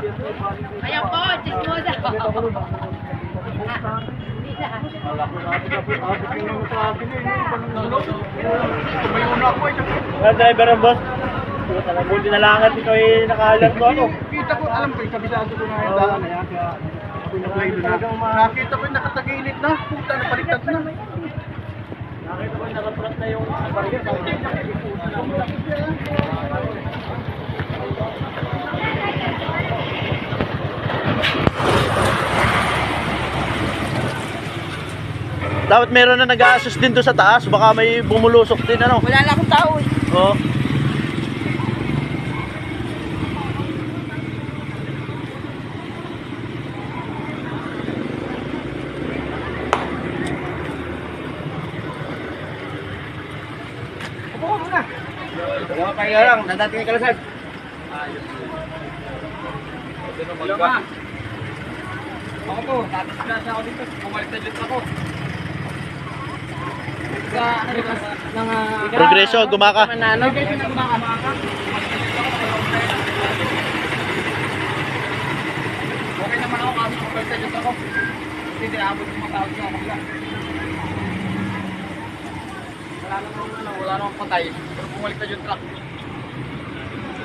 Ayan po, chismosa. Driver ang boss. Buti na lang at ikaw ay nakahalan ko ako. Kita ko, alam ko, kabisado ko na yung daan na yan. Kaya nakita ko yung nakatagilid na. Puta, napaliktad na. Nakita ko yung nakaprat na yung baril. Dapat meron na nag-a-assist din doon sa taas. Baka may bumulusok din ano. Wala na akong tao eh. Oo. Upo ka muna. Wala pa lang, nadating yung kalasag. Hello ma. Ako po, tatas ako dito. Bumalik na dito ako. Sa Progreso, gumaka. Progreso na gumaka. Okay naman ako kasi bumalik na dito ako. Hindi dinabot yung matawag niya ako lang. Wala namang patay. Pero bumalik na yung truck.